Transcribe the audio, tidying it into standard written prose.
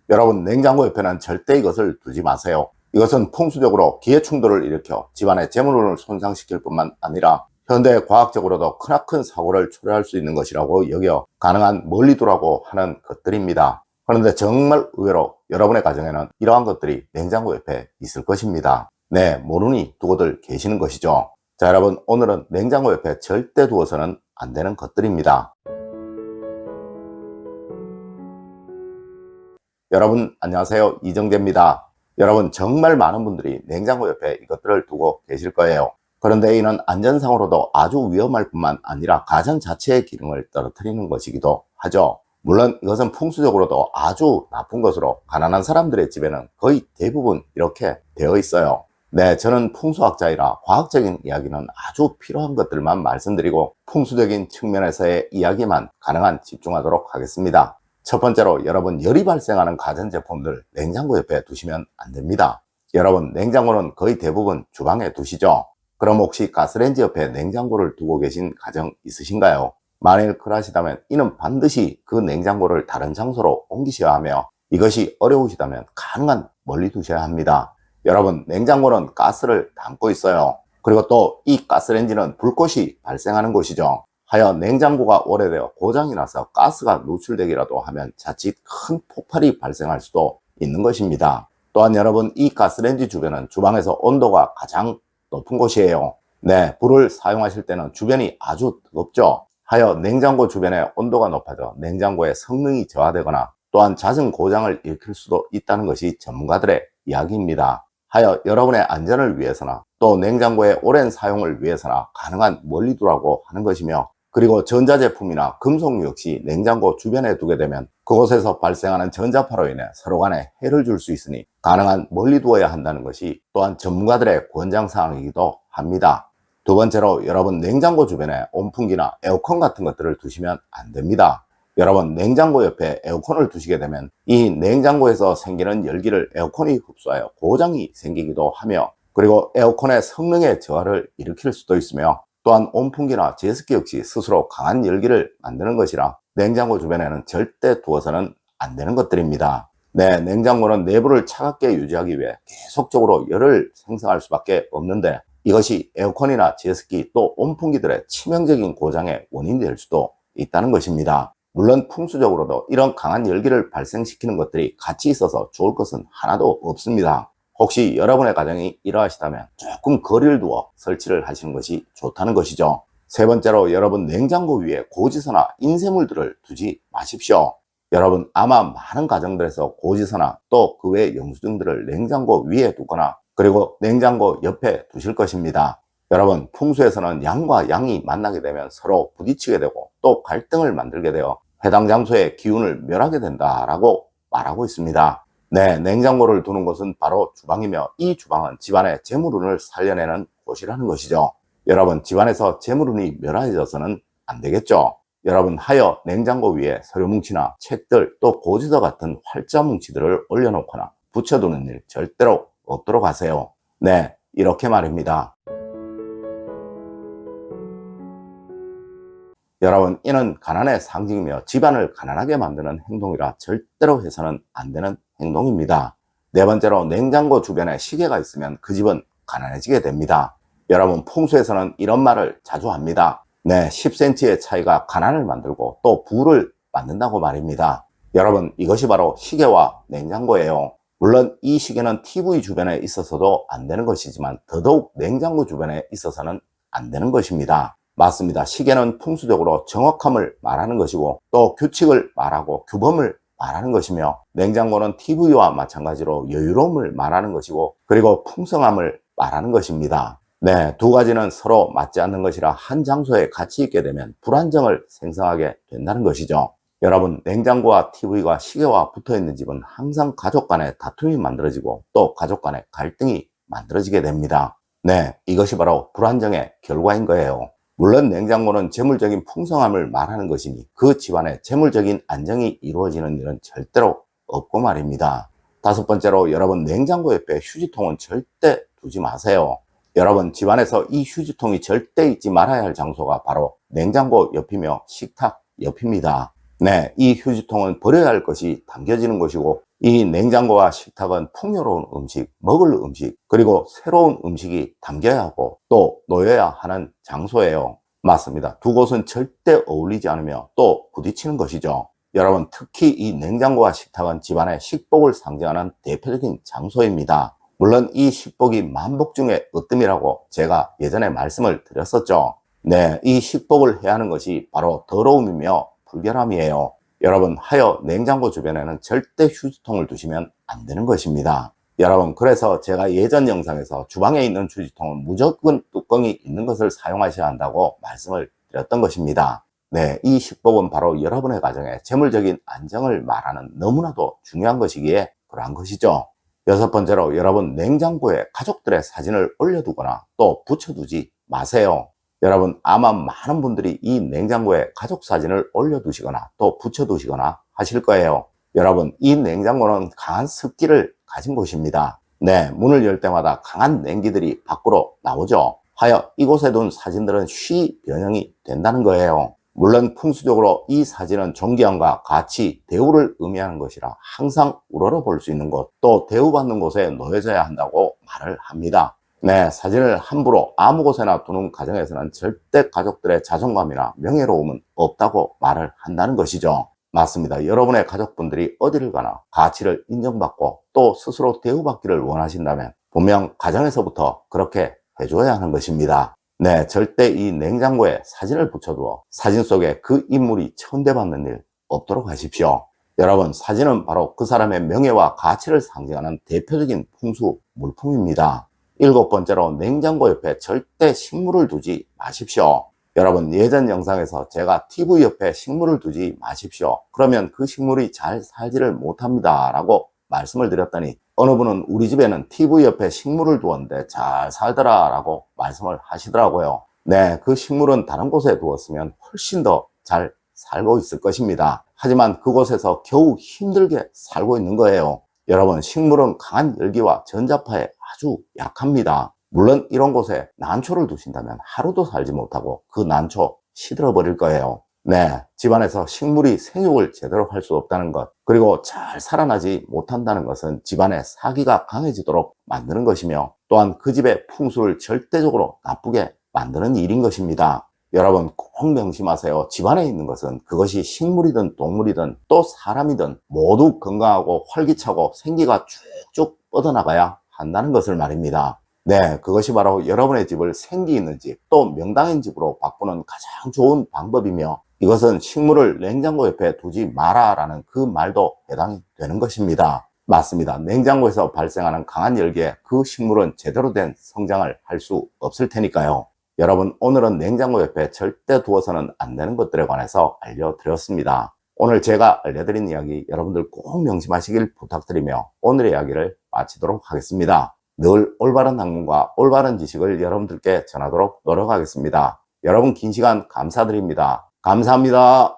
여러분, 냉장고 옆에는 절대 이것을 두지 마세요. 이것은 풍수적으로 기회충돌을 일으켜 집안의 재물운을 손상시킬 뿐만 아니라 현대 과학적으로도 크나큰 사고를 초래할 수 있는 것이라고 여겨 가능한 멀리 두라고 하는 것들입니다. 그런데 정말 의외로 여러분의 가정에는 이러한 것들이 냉장고 옆에 있을 것입니다. 네, 모르니 두고들 계시는 것이죠. 자, 여러분, 오늘은 냉장고 옆에 절대 두어서는 안 되는 것들입니다. 여러분, 안녕하세요. 이정재입니다. 여러분, 정말 많은 분들이 냉장고 옆에 이것들을 두고 계실 거예요. 그런데 이는 안전상으로도 아주 위험할 뿐만 아니라 가정 자체의 기능을 떨어뜨리는 것이기도 하죠. 물론 이것은 풍수적으로도 아주 나쁜 것으로 가난한 사람들의 집에는 거의 대부분 이렇게 되어 있어요. 네, 저는 풍수학자이라 과학적인 이야기는 아주 필요한 것들만 말씀드리고 풍수적인 측면에서의 이야기만 가능한 집중하도록 하겠습니다. 첫 번째로, 여러분, 열이 발생하는 가전제품들 냉장고 옆에 두시면 안 됩니다. 여러분, 냉장고는 거의 대부분 주방에 두시죠. 그럼 혹시 가스레인지 옆에 냉장고를 두고 계신 가정 있으신가요? 만일 그러시다면 이는 반드시 그 냉장고를 다른 장소로 옮기셔야 하며, 이것이 어려우시다면 가능한 멀리 두셔야 합니다. 여러분, 냉장고는 가스를 담고 있어요. 그리고 또 이 가스레인지는 불꽃이 발생하는 곳이죠. 하여 냉장고가 오래되어 고장이 나서 가스가 노출되기라도 하면 자칫 큰 폭발이 발생할 수도 있는 것입니다. 또한 여러분, 이 가스레인지 주변은 주방에서 온도가 가장 높은 곳이에요. 네, 불을 사용하실 때는 주변이 아주 뜨겁죠. 하여 냉장고 주변에 온도가 높아져 냉장고의 성능이 저하되거나 또한 잦은 고장을 일으킬 수도 있다는 것이 전문가들의 이야기입니다. 하여 여러분의 안전을 위해서나 또 냉장고의 오랜 사용을 위해서나 가능한 멀리 두라고 하는 것이며, 그리고 전자제품이나 금속류 역시 냉장고 주변에 두게 되면 그곳에서 발생하는 전자파로 인해 서로 간에 해를 줄 수 있으니 가능한 멀리 두어야 한다는 것이 또한 전문가들의 권장사항이기도 합니다. 두 번째로, 여러분, 냉장고 주변에 온풍기나 에어컨 같은 것들을 두시면 안 됩니다. 여러분, 냉장고 옆에 에어컨을 두시게 되면 이 냉장고에서 생기는 열기를 에어컨이 흡수하여 고장이 생기기도 하며, 그리고 에어컨의 성능의 저하를 일으킬 수도 있으며, 또한 온풍기나 제습기 역시 스스로 강한 열기를 만드는 것이라 냉장고 주변에는 절대 두어서는 안 되는 것들입니다. 네, 냉장고는 내부를 차갑게 유지하기 위해 계속적으로 열을 생성할 수밖에 없는데, 이것이 에어컨이나 제습기 또 온풍기들의 치명적인 고장의 원인이 될 수도 있다는 것입니다. 물론 풍수적으로도 이런 강한 열기를 발생시키는 것들이 같이 있어서 좋을 것은 하나도 없습니다. 혹시 여러분의 가정이 이러하시다면 조금 거리를 두어 설치를 하시는 것이 좋다는 것이죠. 세 번째로, 여러분, 냉장고 위에 고지서나 인쇄물들을 두지 마십시오. 여러분, 아마 많은 가정들에서 고지서나 또 그 외 영수증들을 냉장고 위에 두거나 그리고 냉장고 옆에 두실 것입니다. 여러분, 풍수에서는 양과 양이 만나게 되면 서로 부딪히게 되고 또 갈등을 만들게 되어 해당 장소의 기운을 멸하게 된다라고 말하고 있습니다. 네, 냉장고를 두는 곳은 바로 주방이며 이 주방은 집안의 재물운을 살려내는 곳이라는 것이죠. 여러분, 집안에서 재물운이 멸해져서는 안 되겠죠. 여러분, 하여 냉장고 위에 서류뭉치나 책들 또 고지서 같은 활자뭉치들을 올려놓거나 붙여두는 일 절대로 없도록 하세요. 네, 이렇게 말입니다. 여러분, 이는 가난의 상징이며 집안을 가난하게 만드는 행동이라 절대로 해서는 안 되는 행동입니다. 네 번째로, 냉장고 주변에 시계가 있으면 그 집은 가난해지게 됩니다. 여러분, 풍수에서는 이런 말을 자주 합니다. 네, 10cm의 차이가 가난을 만들고 또 부를 만든다고 말입니다. 여러분, 이것이 바로 시계와 냉장고예요. 물론 이 시계는 TV 주변에 있어서도 안 되는 것이지만 더더욱 냉장고 주변에 있어서는 안 되는 것입니다. 맞습니다. 시계는 풍수적으로 정확함을 말하는 것이고 또 규칙을 말하고 규범을 말하는 것이며, 냉장고는 TV와 마찬가지로 여유로움을 말하는 것이고 그리고 풍성함을 말하는 것입니다. 네, 두 가지는 서로 맞지 않는 것이라 한 장소에 같이 있게 되면 불안정을 생성하게 된다는 것이죠. 여러분, 냉장고와 TV가 시계와 붙어 있는 집은 항상 가족 간에 다툼이 만들어지고 또 가족 간에 갈등이 만들어지게 됩니다. 네, 이것이 바로 불안정의 결과인 거예요. 물론 냉장고는 재물적인 풍성함을 말하는 것이니 그 집안에 재물적인 안정이 이루어지는 일은 절대로 없고 말입니다. 다섯 번째로, 여러분, 냉장고 옆에 휴지통은 절대 두지 마세요. 여러분, 집안에서 이 휴지통이 절대 있지 말아야 할 장소가 바로 냉장고 옆이며 식탁 옆입니다. 네, 이 휴지통은 버려야 할 것이 담겨지는 것이고 이 냉장고와 식탁은 풍요로운 음식, 먹을 음식, 그리고 새로운 음식이 담겨야 하고 또 놓여야 하는 장소예요. 맞습니다. 두 곳은 절대 어울리지 않으며 또 부딪히는 것이죠. 여러분, 특히 이 냉장고와 식탁은 집안의 식복을 상징하는 대표적인 장소입니다. 물론 이 식복이 만복 중에 으뜸이라고 제가 예전에 말씀을 드렸었죠. 네, 이 식복을 해야 하는 것이 바로 더러움이며 불결함이에요. 여러분, 하여 냉장고 주변에는 절대 휴지통을 두시면 안 되는 것입니다. 여러분, 그래서 제가 예전 영상에서 주방에 있는 휴지통은 무조건 뚜껑이 있는 것을 사용하셔야 한다고 말씀을 드렸던 것입니다. 네, 이 식복은 바로 여러분의 가정의 재물적인 안정을 말하는 너무나도 중요한 것이기에 그러한 것이죠. 여섯 번째로, 여러분 냉장고에 가족들의 사진을 올려두거나 또 붙여두지 마세요. 여러분, 아마 많은 분들이 이 냉장고에 가족 사진을 올려두시거나 또 붙여두시거나 하실 거예요. 여러분, 이 냉장고는 강한 습기를 가진 곳입니다. 네, 문을 열 때마다 강한 냉기들이 밖으로 나오죠. 하여 이곳에 둔 사진들은 쉬 변형이 된다는 거예요. 물론 풍수적으로 이 사진은 존경과 가치, 대우를 의미하는 것이라 항상 우러러 볼 수 있는 곳, 또 대우받는 곳에 놓여져야 한다고 말을 합니다. 네, 사진을 함부로 아무 곳에나 두는 가정에서는 절대 가족들의 자존감이나 명예로움은 없다고 말을 한다는 것이죠. 맞습니다. 여러분의 가족분들이 어디를 가나 가치를 인정받고 또 스스로 대우받기를 원하신다면 분명 가정에서부터 그렇게 해줘야 하는 것입니다. 네, 절대 이 냉장고에 사진을 붙여두어 사진 속에 그 인물이 천대받는 일 없도록 하십시오. 여러분, 사진은 바로 그 사람의 명예와 가치를 상징하는 대표적인 풍수 물품입니다. 일곱 번째로, 냉장고 옆에 절대 식물을 두지 마십시오. 여러분, 예전 영상에서 제가 TV 옆에 식물을 두지 마십시오, 그러면 그 식물이 잘 살지를 못합니다 라고 말씀을 드렸더니 어느 분은 우리 집에는 TV 옆에 식물을 두었는데 잘 살더라 라고 말씀을 하시더라고요. 네, 그 식물은 다른 곳에 두었으면 훨씬 더 잘 살고 있을 것입니다. 하지만 그곳에서 겨우 힘들게 살고 있는 거예요. 여러분, 식물은 강한 열기와 전자파에 아주 약합니다. 물론 이런 곳에 난초를 두신다면 하루도 살지 못하고 그 난초 시들어 버릴 거예요. 네, 집안에서 식물이 생육을 제대로 할 수 없다는 것, 그리고 잘 살아나지 못한다는 것은 집안의 사기가 강해지도록 만드는 것이며 또한 그 집의 풍수를 절대적으로 나쁘게 만드는 일인 것입니다. 여러분, 꼭 명심하세요. 집안에 있는 것은 그것이 식물이든 동물이든 또 사람이든 모두 건강하고 활기차고 생기가 쭉쭉 뻗어나가야 한다는 것을 말입니다. 네, 그것이 바로 여러분의 집을 생기 있는 집, 또 명당인 집으로 바꾸는 가장 좋은 방법이며 이것은 식물을 냉장고 옆에 두지 마라 라는 그 말도 해당이 되는 것입니다. 맞습니다. 냉장고에서 발생하는 강한 열기에 그 식물은 제대로 된 성장을 할 수 없을 테니까요. 여러분, 오늘은 냉장고 옆에 절대 두어서는 안 되는 것들에 관해서 알려드렸습니다. 오늘 제가 알려드린 이야기 여러분들 꼭 명심하시길 부탁드리며 오늘의 이야기를 마치도록 하겠습니다. 늘 올바른 학문과 올바른 지식을 여러분들께 전하도록 노력하겠습니다. 여러분, 긴 시간 감사드립니다. 감사합니다.